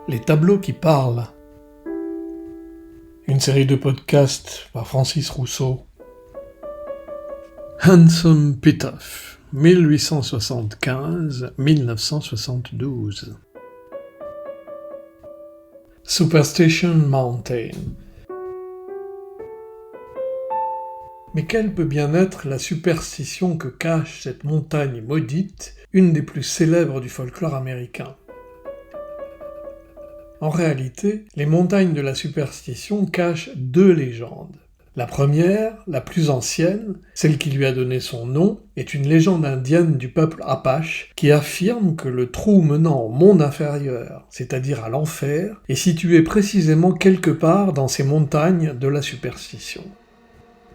Les tableaux qui parlent. Une série de podcasts par Francis Rousseau. Handsome Pitof, 1875-1972. Superstition Mountain. Mais quelle peut bien être la superstition que cache cette montagne maudite, une des plus célèbres du folklore américain? En réalité, les montagnes de la superstition cachent deux légendes. La première, la plus ancienne, celle qui lui a donné son nom, est une légende indienne du peuple Apache qui affirme que le trou menant au monde inférieur, c'est-à-dire à l'enfer, est situé précisément quelque part dans ces montagnes de la superstition.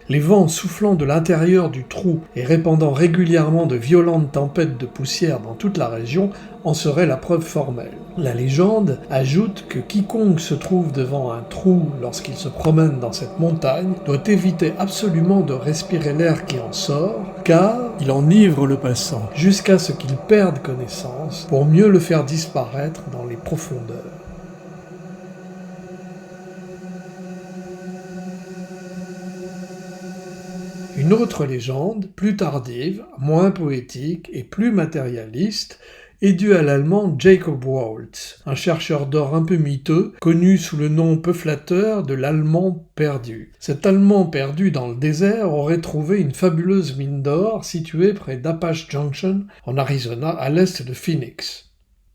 Les vents soufflant de l'intérieur du trou et répandant régulièrement de violentes tempêtes de poussière dans toute la région en seraient la preuve formelle. La légende ajoute que quiconque se trouve devant un trou lorsqu'il se promène dans cette montagne doit éviter absolument de respirer l'air qui en sort, car il enivre le passant jusqu'à ce qu'il perde connaissance pour mieux le faire disparaître dans les profondeurs. Une autre légende, plus tardive, moins poétique et plus matérialiste, est due à l'allemand Jacob Waltz, un chercheur d'or un peu miteux, connu sous le nom peu flatteur de l'Allemand perdu. Cet Allemand perdu dans le désert aurait trouvé une fabuleuse mine d'or située près d'Apache Junction, en Arizona, à l'est de Phoenix.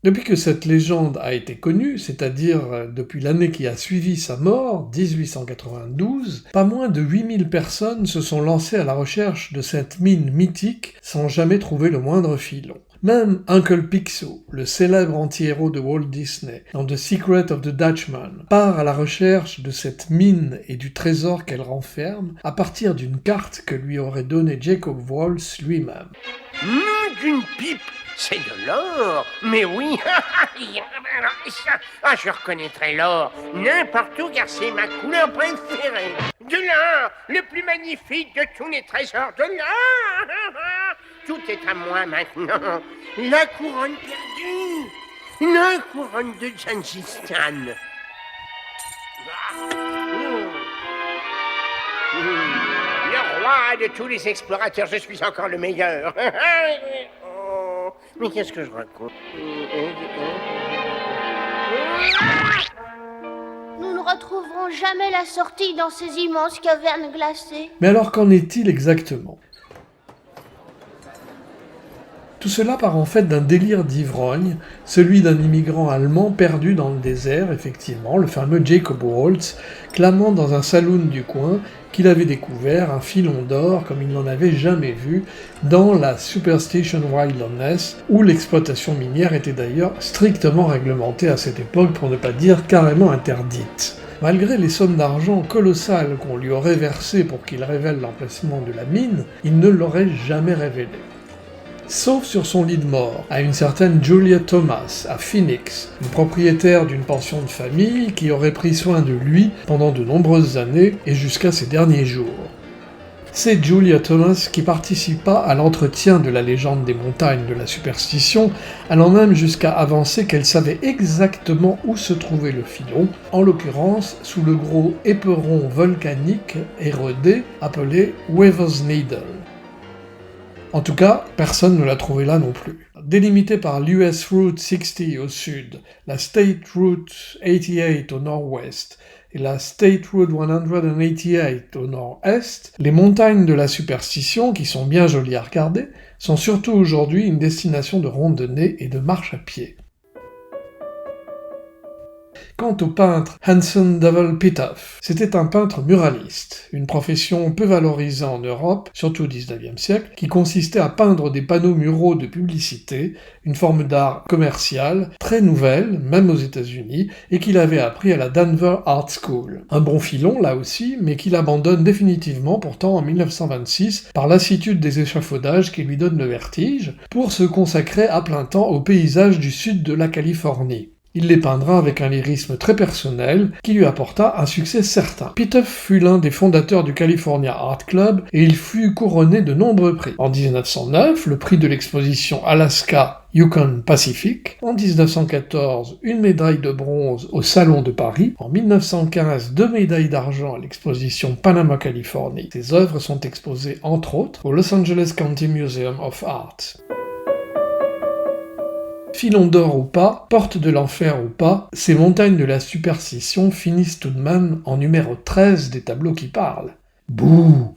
Depuis que cette légende a été connue, c'est-à-dire depuis l'année qui a suivi sa mort, 1892, pas moins de 8000 personnes se sont lancées à la recherche de cette mine mythique sans jamais trouver le moindre filon. Même Uncle Picsou, le célèbre anti-héros de Walt Disney, dans The Secret of the Dutchman, part à la recherche de cette mine et du trésor qu'elle renferme à partir d'une carte que lui aurait donnée Jacob Waltz lui-même. D'une pipe, c'est de l'or, mais oui, je reconnaîtrai l'or n'importe où car c'est ma couleur préférée. De l'or, le plus magnifique de tous les trésors, de l'or. Tout est à moi maintenant. La couronne perdue, la couronne de Gengis-Khan. Le roi de tous les explorateurs, je suis encore le meilleur. Oh, mais qu'est-ce que je raconte? Nous ne retrouverons jamais la sortie dans ces immenses cavernes glacées. Mais alors qu'en est-il exactement ? Tout cela part en fait d'un délire d'ivrogne, celui d'un immigrant allemand perdu dans le désert, effectivement, le fameux Jacob Waltz, clamant dans un saloon du coin qu'il avait découvert un filon d'or comme il n'en avait jamais vu dans la Superstition Wilderness, où l'exploitation minière était d'ailleurs strictement réglementée à cette époque, pour ne pas dire carrément interdite. Malgré les sommes d'argent colossales qu'on lui aurait versées pour qu'il révèle l'emplacement de la mine, il ne l'aurait jamais révélé. Sauf sur son lit de mort, à une certaine Julia Thomas, à Phoenix, une propriétaire d'une pension de famille qui aurait pris soin de lui pendant de nombreuses années et jusqu'à ses derniers jours. C'est Julia Thomas qui participa à l'entretien de la légende des montagnes de la superstition, allant même jusqu'à avancer qu'elle savait exactement où se trouvait le filon, en l'occurrence sous le gros éperon volcanique érodé appelé Weaver's Needle. En tout cas, personne ne l'a trouvé là non plus. Délimitée par l'US Route 60 au sud, la State Route 88 au nord-ouest et la State Route 188 au nord-est, les montagnes de la superstition, qui sont bien jolies à regarder, sont surtout aujourd'hui une destination de randonnée et de marche à pied. Quant au peintre Handsome Devil Pitof, c'était un peintre muraliste, une profession peu valorisée en Europe, surtout au XIXe siècle, qui consistait à peindre des panneaux muraux de publicité, une forme d'art commercial, très nouvelle, même aux États-Unis, et qu'il avait appris à la Denver Art School. Un bon filon, là aussi, mais qu'il abandonne définitivement pourtant en 1926 par lassitude des échafaudages qui lui donnent le vertige, pour se consacrer à plein temps aux paysages du sud de la Californie. Il les peindra avec un lyrisme très personnel qui lui apporta un succès certain. Pitof fut l'un des fondateurs du California Art Club et il fut couronné de nombreux prix. En 1909, le prix de l'exposition Alaska Yukon Pacific. En 1914, une médaille de bronze au Salon de Paris. En 1915, 2 médailles d'argent à l'exposition Panama Californie. Ses œuvres sont exposées entre autres au Los Angeles County Museum of Art. Filon d'or ou pas, porte de l'enfer ou pas, ces montagnes de la superstition finissent tout de même en numéro 13 des tableaux qui parlent. Bouh!